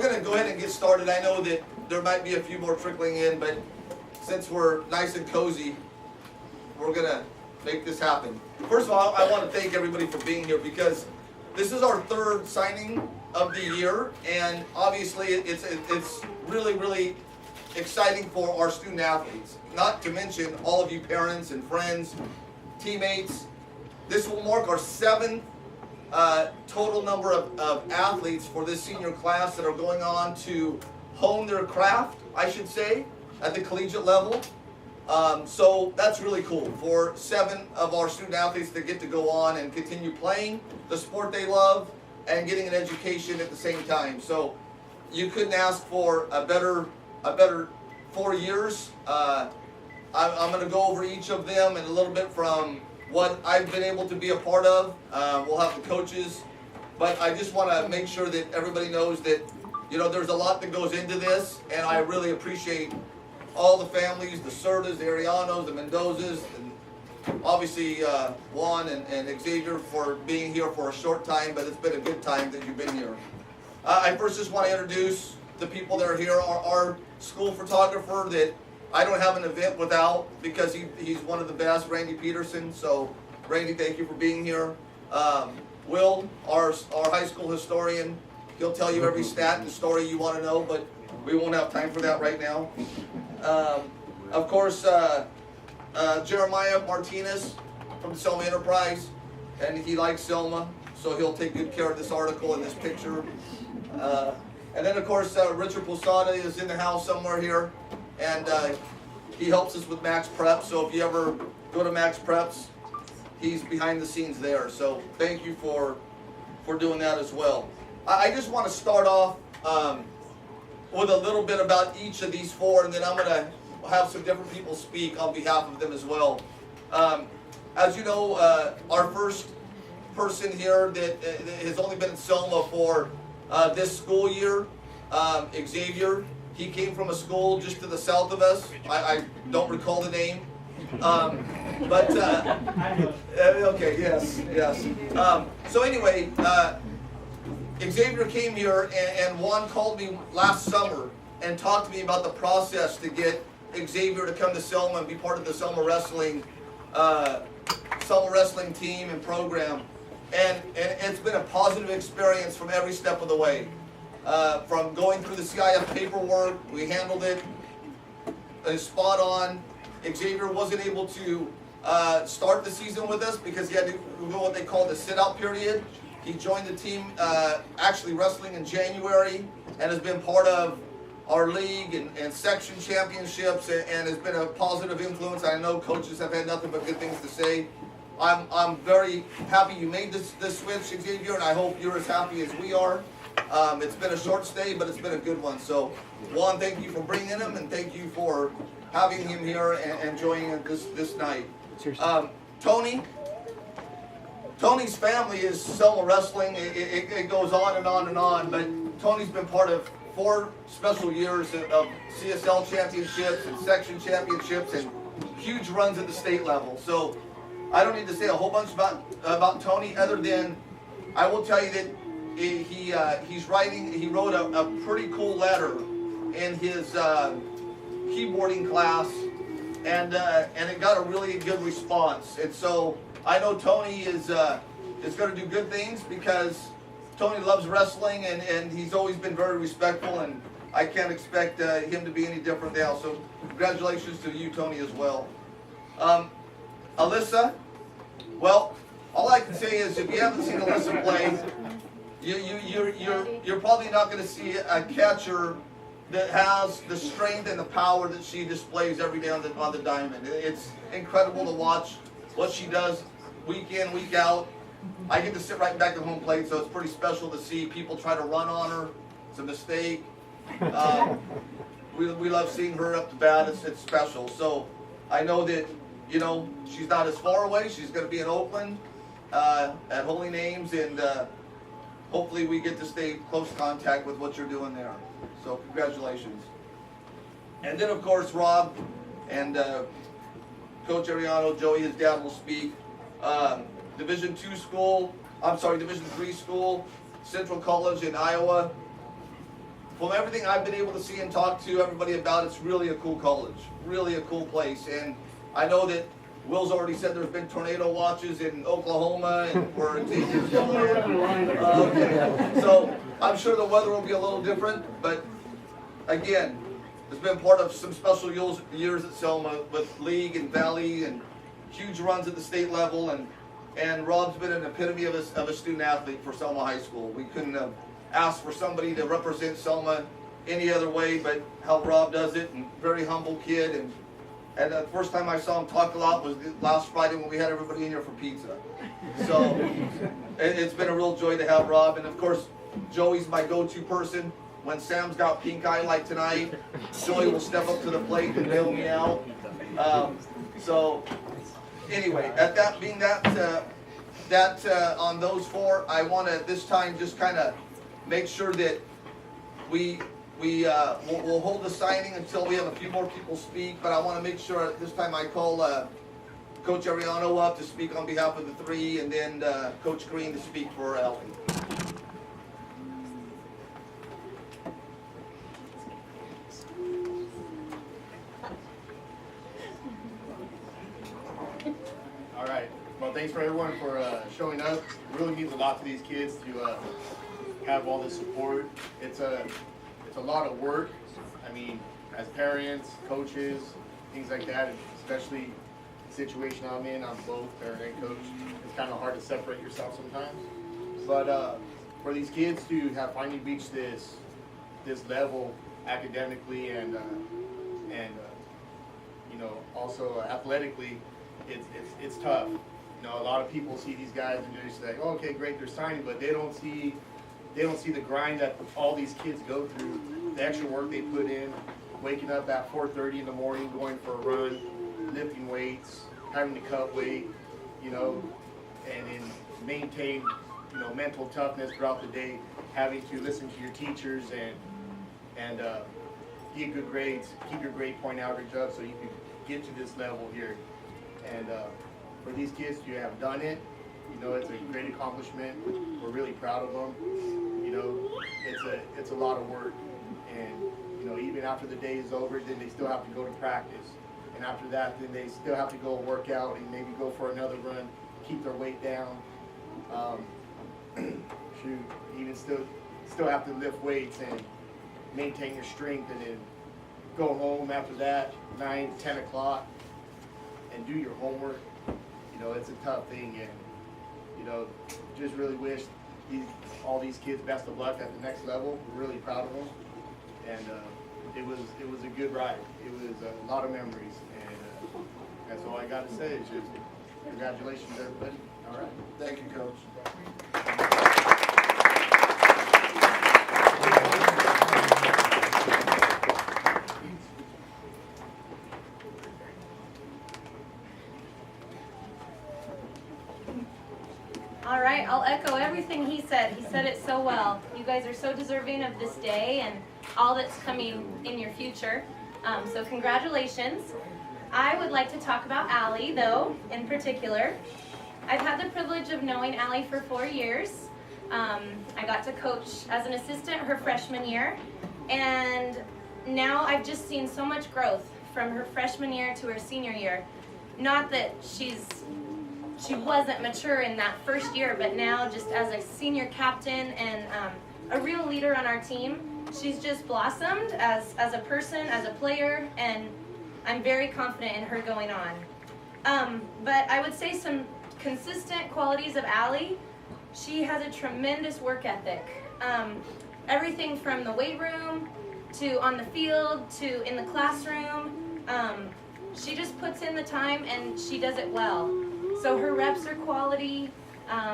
going to go ahead and get started. I know that there might be a few more trickling in, but since we're nice and cozy, we're going to make this happen. First of all, I want to thank everybody for being here because this is our third signing of the year, and obviously it's really, really exciting for our student athletes. Not to mention all of you parents and friends, teammates. This will mark our seventh total number of athletes for this senior class that are going on to hone their craft, I should say, at the collegiate level. So that's really cool for 7 of our student athletes that get to go on and continue playing the sport they love and getting an education at the same time. So you couldn't ask for a better 4 years. I'm going to go over each of them and a little bit from what I've been able to be a part of. We'll have the coaches, but I just want to make sure that everybody knows that, you know, there's a lot that goes into this, and I really appreciate all the families, the Cerdas, the Areyanos, the Mendozas, and obviously Juan and Xavier for being here for a short time, but it's been a good time that you've been here. I first just want to introduce the people that are here. Our school photographer that I don't have an event without because he's one of the best, Randy Peterson. So, Randy, thank you for being here. Will, our high school historian, he'll tell you every stat and story you want to know, but we won't have time for that right now. Of course, Jeremiah Martinez from Selma Enterprise, and he likes Selma, so he'll take good care of this article and this picture. And then, of course, Richard Posada is in the house somewhere here, and he helps us with Max Prep. So if you ever go to Max Preps, he's behind the scenes there. So thank you for doing that as well. I just want to start off with a little bit about each of these 4, and then I'm going to have some different people speak on behalf of them as well. As you know, our first person here that has only been in Selma for this school year, Xavier. He came from a school just to the south of us. I don't recall the name. But, okay, yes. So anyway, Xavier came here, and Juan called me last summer and talked to me about the process to get Xavier to come to Selma and be part of the Selma Wrestling team and program. And it's been a positive experience from every step of the way. From going through the CIF paperwork, we handled it spot on. Xavier wasn't able to start the season with us because he had to go what they call the sit-out period. He joined the team actually wrestling in January and has been part of our league and section championships and has been a positive influence. I know coaches have had nothing but good things to say. I'm very happy you made this switch, Xavier, and I hope you're as happy as we are. It's been a short stay, but it's been a good one. So, Juan, thank you for bringing him, and thank you for having him here and joining this night. Tony's family is Selma Wrestling. It goes on and on and on, but Tony's been part of 4 special years of CSL championships and section championships and huge runs at the state level. So I don't need to say a whole bunch about Tony other than I will tell you that he wrote a pretty cool letter in his keyboarding class, and it got a really good response. And so I know Tony is going to do good things because Tony loves wrestling and he's always been very respectful, and I can't expect him to be any different now. So congratulations to you, Tony, as well. Alyssa, well, all I can say is if you haven't seen Alyssa play, you're probably not going to see a catcher that has the strength and the power that she displays every day on the diamond. It's incredible to watch what she does week in, week out. I get to sit right back at home plate, so it's pretty special to see people try to run on her. It's a mistake. We love seeing her up to bat. It's special. So I know that, you know, she's not as far away. She's going to be in Oakland at Holy Names, and hopefully we get to stay close contact with what you're doing there. So congratulations. And then, of course, Rob and Coach Areyano, Joey, his dad, will speak. Division III school, Central College in Iowa. from everything I've been able to see and talk to everybody about, it's really a cool college, really a cool place. And I know that Will's already said there's been tornado watches in Oklahoma and we're in so I'm sure the weather will be a little different, but again, it's been part of some special years at Selma with league and valley and huge runs at the state level, and Rob's been an epitome of a student athlete for Selma High School. We couldn't have asked for somebody to represent Selma any other way but how Rob does it, and very humble kid. And the first time I saw him talk a lot was last Friday when we had everybody in here for pizza. So it's been a real joy to have Rob, and of course Joey's my go-to person. When Sam's got pink eye like tonight, Joey will step up to the plate and bail me out. So anyway, at that being that on those four, I want to this time just kind of make sure that we'll hold the signing until we have a few more people speak. But I want to make sure at this time I call Coach Areyano up to speak on behalf of the three, and then Coach Green to speak for Ellie. All right. Well, thanks for everyone for showing up. It really means a lot to these kids to have all this support. It's a lot of work. I mean, as parents, coaches, things like that, especially the situation I'm in, I'm both parent and coach. It's kind of hard to separate yourself sometimes. But for these kids to have finally reached this level academically and you know, also athletically, it's tough. You know, a lot of people see these guys and they're just like, oh, okay, great, they're signing, but they don't see the grind that all these kids go through, the extra work they put in, waking up at 4:30 in the morning, going for a run, lifting weights, having to cut weight, you know, and then maintain, you know, mental toughness throughout the day, having to listen to your teachers and get good grades, keep your grade point average up so you can get to this level here. And for these kids to have done it, you know, it's a great accomplishment. We're really proud of them. You know, it's a lot of work, and you know, even after the day is over, then they still have to go to practice, and after that, then they still have to go work out and maybe go for another run, keep their weight down. Shoot, even still have to lift weights and maintain your strength, and then go home after that 9, 10 o'clock and do your homework. You know, it's a tough thing, and you know, just really wish all these kids best of luck at the next level. We're really proud of them, and it was a good ride. It was a lot of memories, and that's all I got to say. Is just congratulations, everybody. All right. Thank you, Coach. All right, I'll echo everything he said. He said it so well. You guys are so deserving of this day and all that's coming in your future. So congratulations. I would like to talk about Allie, though, in particular. I've had the privilege of knowing Allie for 4 years. I got to coach as an assistant her freshman year, and now I've just seen so much growth from her freshman year to her senior year. Not that she wasn't mature in that first year, but now just as a senior captain and a real leader on our team, she's just blossomed as a person, as a player, and I'm very confident in her going on. But I would say some consistent qualities of Allie. She has a tremendous work ethic. Everything from the weight room to on the field to in the classroom. She just puts in the time and she does it well. So her reps are quality.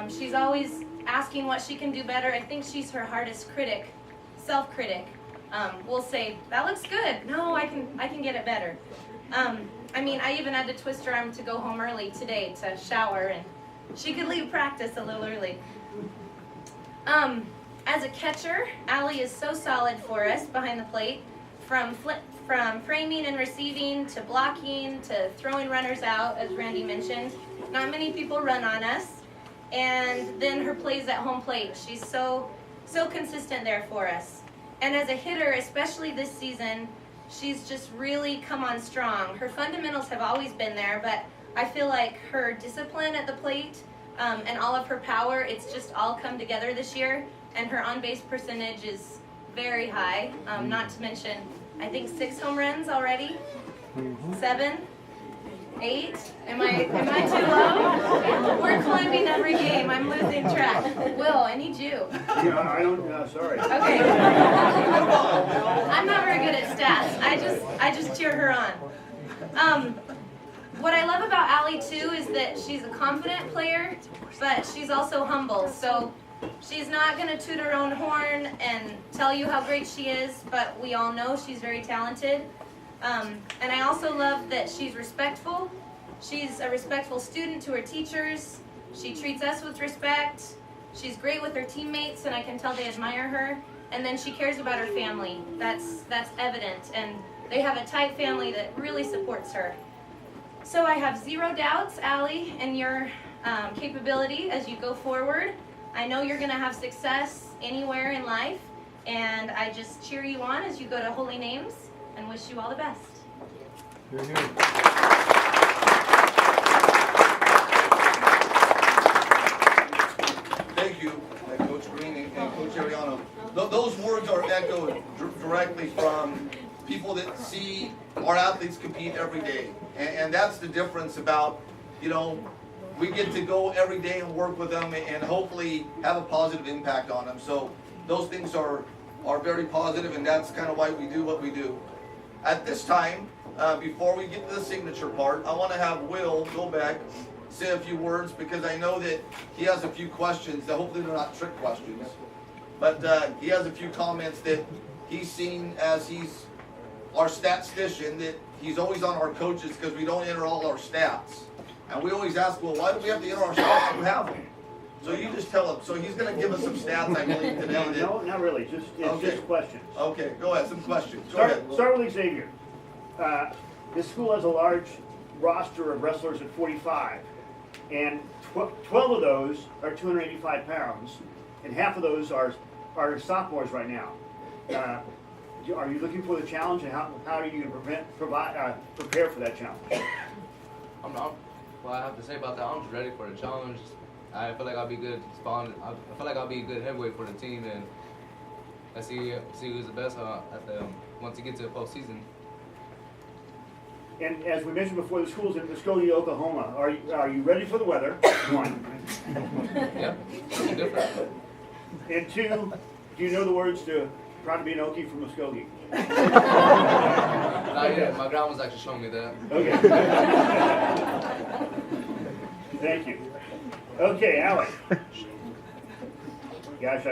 She's always asking what she can do better. I think she's her hardest critic, self-critic. Will say, that looks good. No, I can get it better. I mean, I even had to twist her arm to go home early today to shower, and she could leave practice a little early. As a catcher, Allie is so solid for us behind the plate, from framing and receiving to blocking to throwing runners out, as Randy mentioned. Not many people run on us, and then her plays at home plate. She's so consistent there for us. And as a hitter, especially this season, she's just really come on strong. Her fundamentals have always been there, but I feel like her discipline at the plate and all of her power, it's just all come together this year. And her on-base percentage is very high. Not to mention, I think 6 home runs already. 7, 8. Am I too low? We're climbing every game. I'm losing track. Will, I need you. Yeah, I don't. Sorry. Okay. I'm not very good at stats. I just cheer her on. What I love about Allie too is that she's a confident player, but she's also humble. So she's not going to toot her own horn and tell you how great she is, but we all know she's very talented. And I also love that she's respectful. She's a respectful student to her teachers. She treats us with respect. She's great with her teammates, and I can tell they admire her. And then she cares about her family. That's evident. And they have a tight family that really supports her. So I have zero doubts, Allie, in your capability as you go forward. I know you're going to have success anywhere in life, and I just cheer you on as you go to Holy Names and wish you all the best. Thank you, Coach Green and Coach Areyano. Those words are echoed directly from people that see our athletes compete every day. And that's the difference about, we get to go every day and work with them and hopefully have a positive impact on them. So those things are very positive, and that's kind of why we do what we do. At this time, before we get to the signature part, I want to have Will go back, say a few words, because I know that he has a few questions that hopefully they're not trick questions. But he has a few comments that he's seen as he's our statistician, that he's always on our coaches because we don't enter all our stats. And we always ask, well, why do we have to enter our stats if you have them? So you just tell him. So he's going to give us some stats, I believe, today. No, not really. Just questions. Okay, go ahead. Some questions. Go ahead. Start with Xavier. This school has a large roster of wrestlers at 45, and 12 of those are 285 pounds, and half of those are sophomores right now. Are you looking for the challenge, and how are you going to prepare for that challenge? What I have to say about that, I'm just ready for the challenge. I feel like I'll be good spawn. I feel like I'll be a good heavyweight for the team, and let's see who's the best once you get to the postseason. And as we mentioned before, the school's in Muskogee, Oklahoma. Are you ready for the weather? 1. Yep, something different. And 2, do you know the words to "Proud to be an Okie from Muskogee"? Not yet. My grandma's actually showing me that. Okay. Thank you. Okay, Allie. Gosh,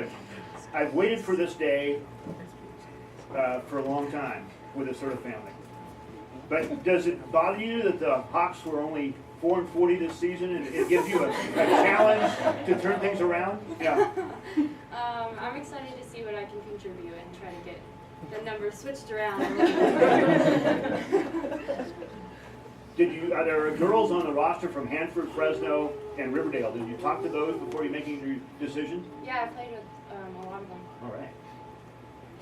I've waited for this day for a long time with this sort of family. But does it bother you that the Hawks were only 4-40 this season, and it gives you a challenge to turn things around? Yeah. I'm excited to see what I can contribute and try to get the numbers switched around. Are there girls on the roster from Hanford, Fresno, and Riverdale? Did you talk to those before you making your decision? Yeah, I played with a lot of them. All right.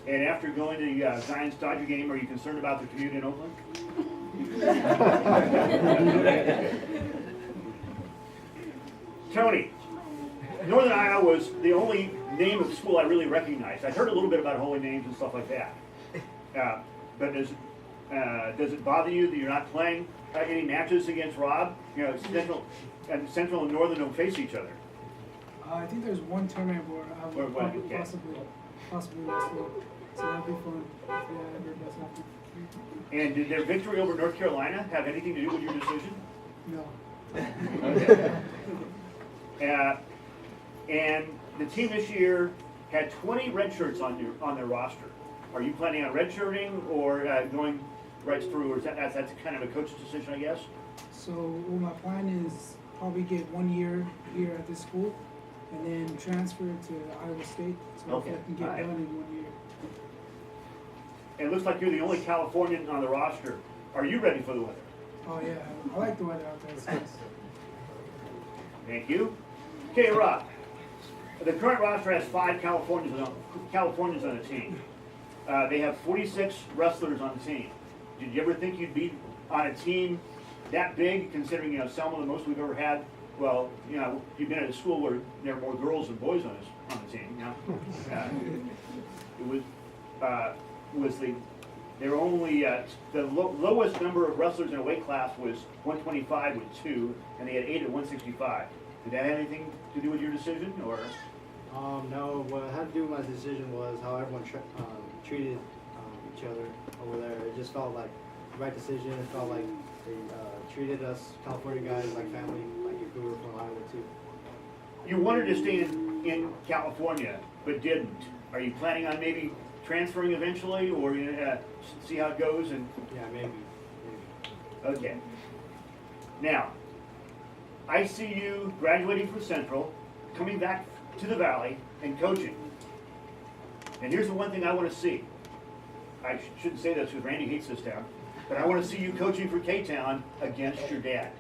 And after going to the Giants-Dodger game, are you concerned about the commute in Oakland? Tony, Northern Iowa was the only name of the school I really recognized. I'd heard a little bit about holy names and stuff like that. But does it bother you that you're not playing any matches against Rob? Central and Northern don't face each other. I think there's one tournament where I would okay. possibly wrestle. So that'd be fun. Yeah, everybody does have to. And did their victory over North Carolina have anything to do with your decision? No. Okay. And the team this year had 20 red shirts on their roster. Are you planning on redshirting or going right through, or that's kind of a coach's decision, I guess? So my plan is probably get 1 year here at this school, and then transfer to Iowa State, so Okay. I can get done in 1 year. And it looks like you're the only Californian on the roster. Are you ready for the weather? Oh yeah, I like the weather out there. It's nice. Thank you. Okay, Rob. The current roster has 5 Californians on the team. They have 46 wrestlers on the team. Did you ever think you'd be on a team that big, considering, you know, Selma, the most we've ever had? Well, you know, you've been at a school where there are more girls than boys on the team, you know? They were only, the lowest number of wrestlers in a weight class was 125 with 2, and they had 8 at 165. Did that have anything to do with your decision, or? No, what had to do with my decision was how everyone treated each other over there. It just felt like the right decision. It felt like they treated us California guys like family, like if we were from Iowa too. You wanted to stay in California, but didn't. Are you planning on maybe transferring eventually, or see how it goes? And Yeah, maybe. okay. Now, I see you graduating from Central, coming back to the Valley, and coaching. And here's the one thing I want to see. I shouldn't say this because Randy hates this town, but I want to see you coaching for K-Town against your dad.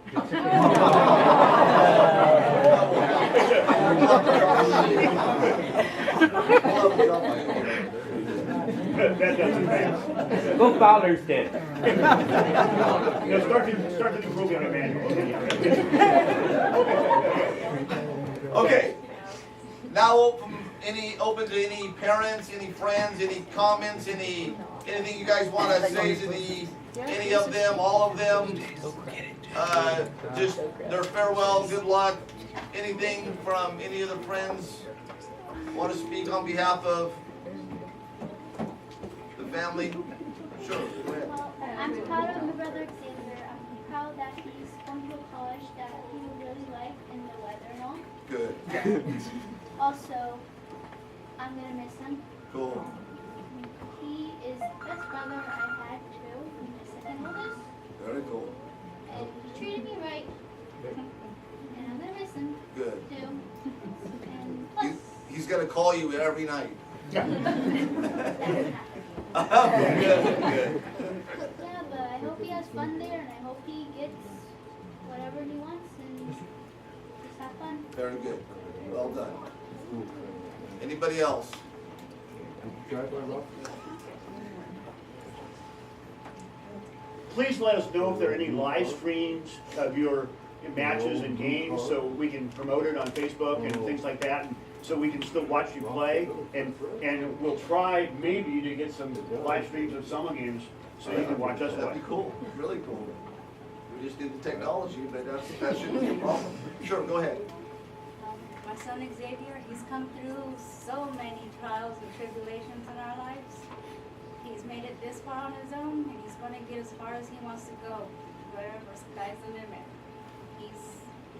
That doesn't pass. Go Fowler's did. No, start the new program, Emmanuel. Okay. Now open to any parents, any friends, any comments, anything you guys want to say to any of them, all of them. Just their farewell, good luck. Anything from any of the friends want to speak on behalf of the family? Sure, go ahead. I'm proud of my brother Xavier. I'm proud that he's going to a college that he will really like and the weather and all. Good. Also, I'm going to miss him. Cool. He is the best brother I've had too. He's my second oldest. Very cool. And he treated me right. And I'm going to miss him Good. too. And plus, He's gonna call you every night. that Good. yeah, but I hope he has fun there and I hope he gets whatever he wants and just have fun. Very good. Well done. Anybody else? Please let us know if there are any live streams of your matches and games so we can promote it on Facebook and things like that, and so we can still watch you play. And we'll try maybe to get some live streams of summer games so you can watch us That'd play. be cool. Really cool. We just need the technology, but that shouldn't be a problem. Sure, go ahead. My son Xavier, he's come through so many trials and tribulations in our lives. He's made it this far on his own, and he's going to get as far as he wants to go. Wherever, sky's the limit.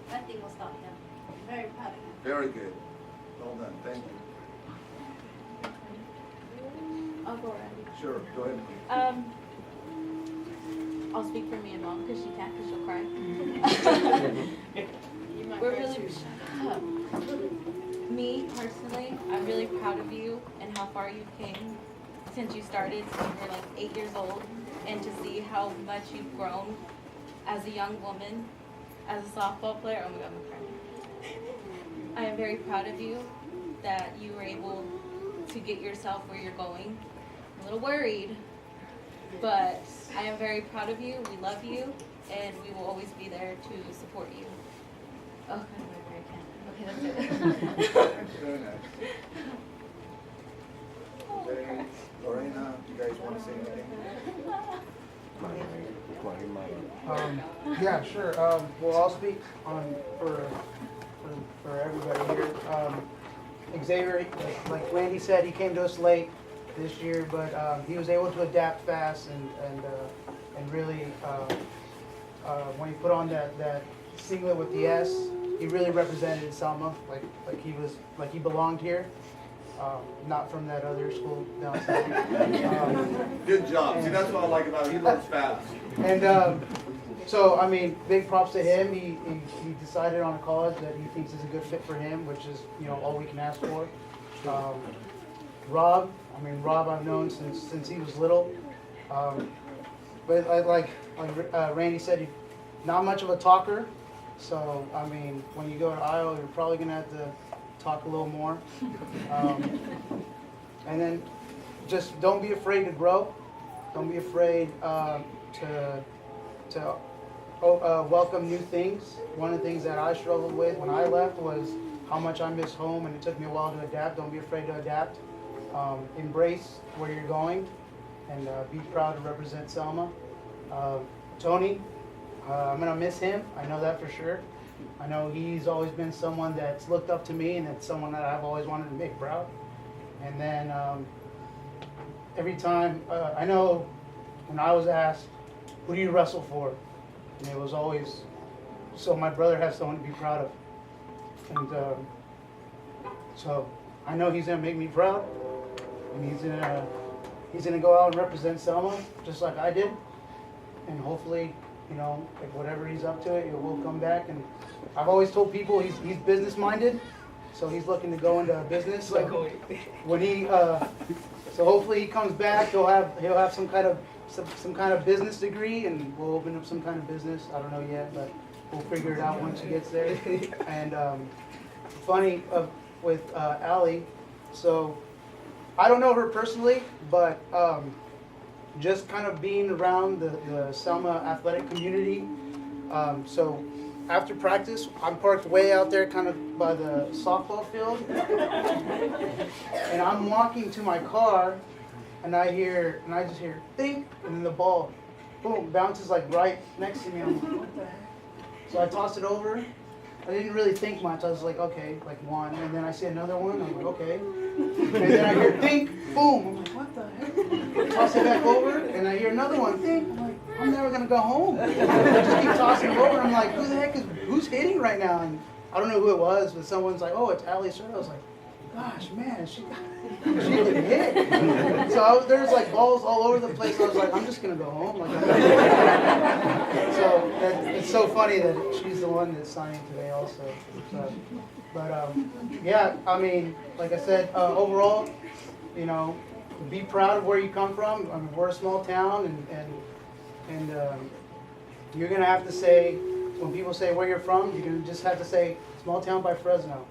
Nothing will stop him. I'm very proud of him. Very good. Well done. Thank you. I'll go ahead. Sure, go ahead. I'll speak for me and mom because she can't because she'll cry. We're really, me personally, I'm really proud of you and how far you've came since you started, since you were like 8 years old, and to see how much you've grown as a young woman, as a softball player. Oh my God, I'm crying. I am very proud of you that you were able to get yourself where you're going. I'm a little worried, but I am very proud of you. We love you, and we will always be there to support you. Oh, okay, that's it. Very nice. Okay. Lorena, you guys want to say anything? Yeah, sure. Well, I'll speak on for everybody here. Xavier, like Randy said, he came to us late this year, but he was able to adapt fast and really when he put on that singlet with the S, he really represented Selma like he belonged here. Not from that other school down south. Good job. See, that's what I like about him. He learns fast. And so, I mean, big props to him. He decided on a college that he thinks is a good fit for him, which is, you know, all we can ask for. Rob I've known since he was little. But like Randy said, he's not much of a talker. So, I mean, when you go to Iowa, you're probably going to have to talk a little more. And then just don't be afraid to grow. Don't be afraid to welcome new things. One of the things that I struggled with when I left was how much I miss home, and it took me a while to adapt. Don't be afraid to adapt. Embrace where you're going, and be proud to represent Selma. Tony, I'm gonna miss him. I know that for sure. I know he's always been someone that's looked up to me, and it's someone that I've always wanted to make proud. And then every time, I know when I was asked, who do you wrestle for? And it was always, so my brother has someone to be proud of. And so I know he's gonna make me proud, and he's gonna go out and represent Selma just like I did. And hopefully, you know, like whatever he's up to, it will come back. And I've always told people he's business minded, so he's looking to go into business. So when he, so hopefully he comes back, he'll have some kind of business degree, and we'll open up some kind of business. I don't know yet, but we'll figure it out once he gets there. And funny with Allie, so I don't know her personally, but just kind of being around the Selma athletic community. So after practice, I'm parked way out there kind of by the softball field. And I'm walking to my car, and I just hear, think, and then the ball, boom, bounces like right next to me. I'm like, what the heck? So I toss it over. I didn't really think much. I was like, okay, like one. And then I see another one. I'm like, okay. And then I hear think, boom. I'm like, what the heck? Toss it back over, and I hear another one, think. I'm like, I'm never gonna go home. I just keep tossing it over. I'm like, who's hitting right now? And I don't know who it was, but someone's like, oh, it's Allie Cerda. I was like, gosh, man, she can hit. So there's like balls all over the place. I was like, I'm just gonna go home. Like, so it's so funny that she's the one that's signing today also. So, but yeah, I mean, like I said, overall, you know, be proud of where you come from. I mean, we're a small town, and you're gonna have to say, when people say where you're from, you're gonna just have to say small town by Fresno.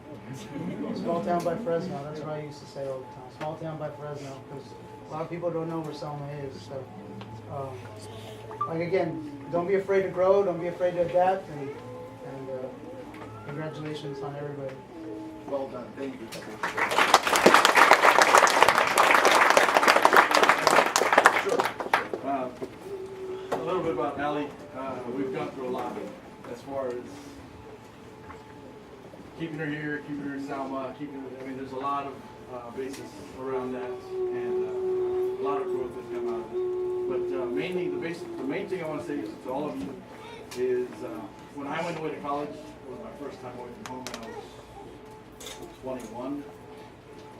Small town by Fresno. That's what I used to say all the time. Small town by Fresno, because a lot of people don't know where Selma is. So, like again, don't be afraid to grow. Don't be afraid to adapt, and congratulations on everybody. Well done. Thank you. Sure. A little bit about Allie. We've gone through a lot as far as keeping her here, keeping her in Selma, I mean, there's a lot of basis around that, and a lot of growth has come out of it. But mainly, the main thing I want to say to all of you is when I went away to college, it was my first time away from home when I was 21.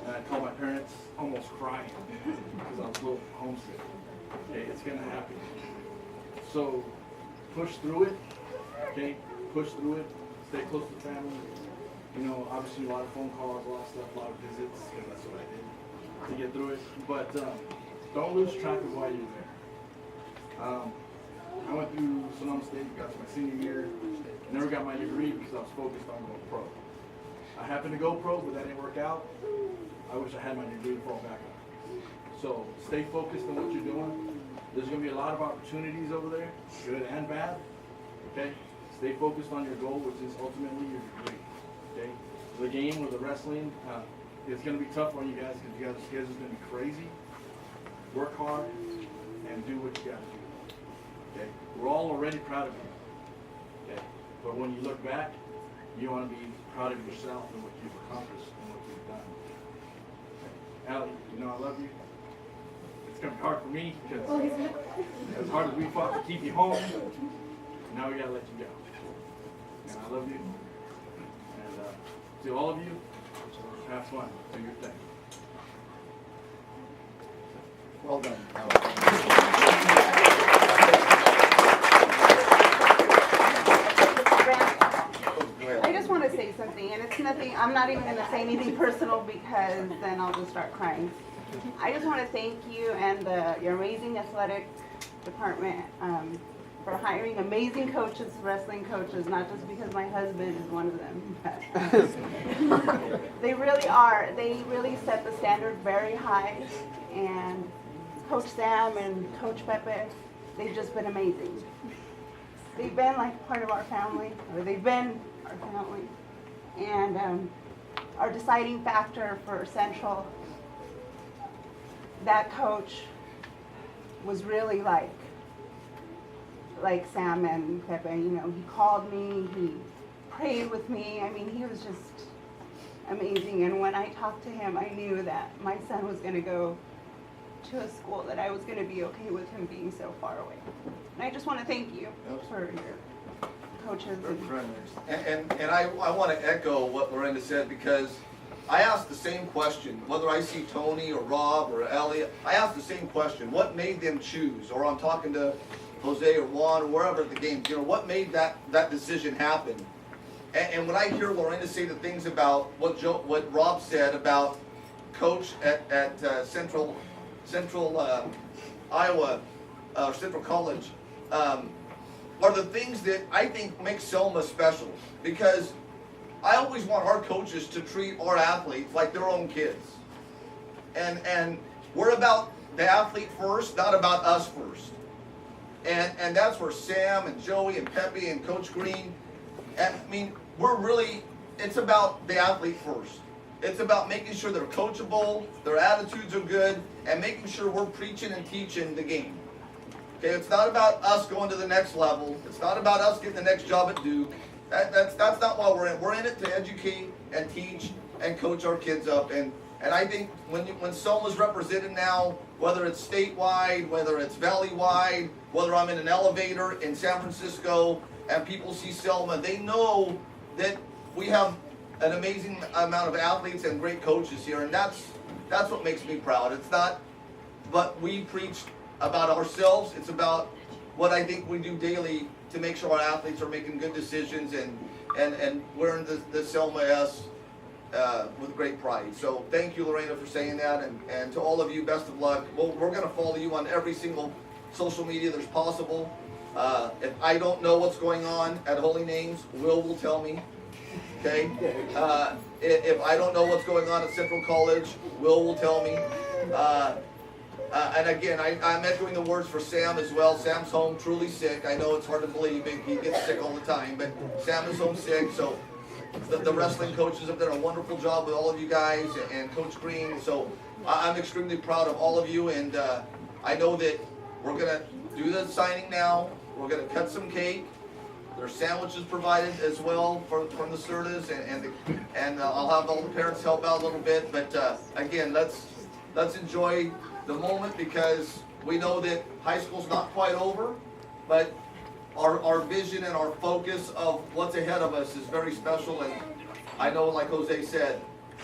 And I called my parents almost crying because I was a little homesick. Okay, it's going to happen. So push through it, okay? Push through it, stay close to family. You know, obviously a lot of phone calls, a lot of stuff, a lot of visits, because that's what I did to get through it. But don't lose track of why you're there. I went through Sonoma State, got to my senior year, never got my degree because I was focused on going pro. I happened to go pro, but that didn't work out. I wish I had my degree to fall back on. So stay focused on what you're doing. There's going to be a lot of opportunities over there, good and bad. Okay? Stay focused on your goal, which is ultimately your degree. Okay? The game with the wrestling, it's going to be tough on you guys because you guys' schedule's going to be crazy. Work hard and do what you got to do. Okay? We're all already proud of you. Okay? But when you look back, you want to be proud of yourself and what you've accomplished and what you've done. Okay? Allie, you know I love you. It's going to be hard for me because as hard as we fought to keep you home, now we got to let you go. And I love you. And to all of you, have fun. Do your thing. Well done. I just want to say something, and it's nothing, I'm not even going to say anything personal because then I'll just start crying. I just want to thank you and your amazing athletic department for hiring amazing coaches, wrestling coaches, not just because my husband is one of them. But they really are. They really set the standard very high. And Coach Sam and Coach Pepe, they've just been amazing. They've been like part of our family, or they've been our family. And our deciding factor for Central, that coach was really like Sam and Pepe, you know, he called me, he prayed with me. I mean, he was just amazing. And when I talked to him, I knew that my son was going to go to a school that I was going to be okay with him being so far away. And I just want to thank you for your coaches. And I want to echo what Miranda said, because I asked the same question, whether I see Tony or Rob or Elliot, I asked the same question, what made them choose? Or I'm talking to Jose or Juan or wherever at the game, you know, what made that decision happen? And when I hear Lorena say the things about what Rob said about coach at Central Iowa, Central College, are the things that I think make Selma special. Because I always want our coaches to treat our athletes like their own kids. And we're about the athlete first, not about us first. And that's where Sam and Joey and Pepe and Coach Green, I mean, it's about the athlete first. It's about making sure they're coachable, their attitudes are good, and making sure we're preaching and teaching the game. Okay, it's not about us going to the next level. It's not about us getting the next job at Duke. That's not why we're in. We're in it to educate and teach and coach our kids up. And I think when Selma's represented now, whether it's statewide, whether it's valley-wide, whether I'm in an elevator in San Francisco and people see Selma, they know that we have an amazing amount of athletes and great coaches here, and that's what makes me proud. It's not what we preach about ourselves, it's about what I think we do daily to make sure our athletes are making good decisions and wearing the Selma S with great pride. So thank you, Lorena, for saying that, and to all of you, best of luck. We're going to follow you on every single social media there's possible. If I don't know what's going on at Holy Names, Will tell me. Okay? If I don't know what's going on at Central College, Will tell me. And again, I'm echoing the words for Sam as well. Sam's home truly sick. I know it's hard to believe it. He gets sick all the time, but Sam is home sick. So the wrestling coaches have done a wonderful job with all of you guys and Coach Green. So I'm extremely proud of all of you, and I know that we're going to do the signing now. We're going to cut some cake. There's sandwiches provided as well from the Cerdas, and I'll have all the parents help out a little bit. But again, let's enjoy the moment, because we know that high school's not quite over, but our vision and our focus of what's ahead of us is very special. And I know, like Jose said,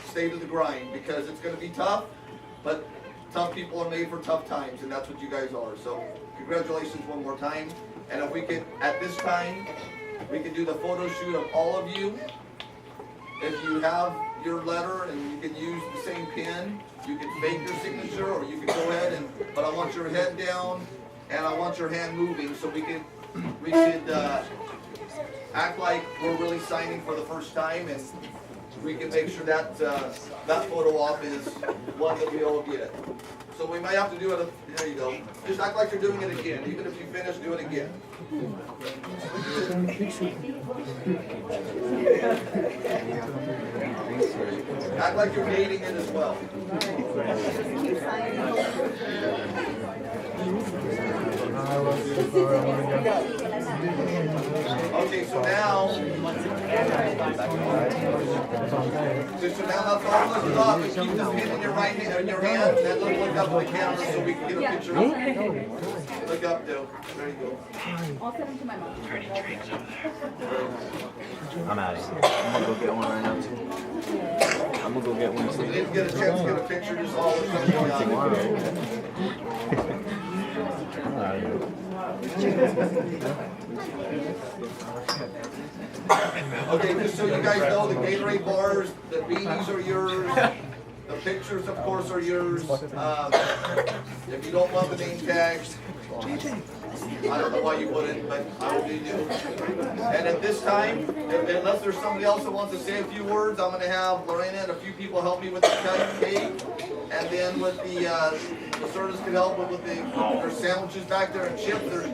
stay to the grind, because it's going to be tough, but tough people are made for tough times, and that's what you guys are. So congratulations one more time. And if we could, at this time, we could do the photo shoot of all of you. If you have your letter and you can use the same pen, you can fake your signature, or you can go ahead but I want your head down and I want your hand moving, so we could act like we're really signing for the first time, and we can make sure that that photo op is one that we all get. So we might have to do it, there you go. Just act like you're doing it again. Even if you finish, do it again. Act like you're dating it as well. Okay, so now that's all lifted up. Just keep this pen in your right hand, in your hand, and then look up at the camera so we can get a picture. Look up, Joe. There you go. I'll send them to my mom. I'm out of here. I'm gonna go get one right now too. I'm gonna go get one. So you didn't get a chance to get a picture, just all of something going on. Okay, just so you guys know, the Gatorade bars, the beanies are yours. The pictures, of course, are yours. If you don't want the name tags, I don't know why you wouldn't, but I hope you do. And at this time, unless there's somebody else that wants to say a few words, I'm gonna have Lorena and a few people help me with the cake. And then with the Cerdas can help with their sandwiches back there and chips.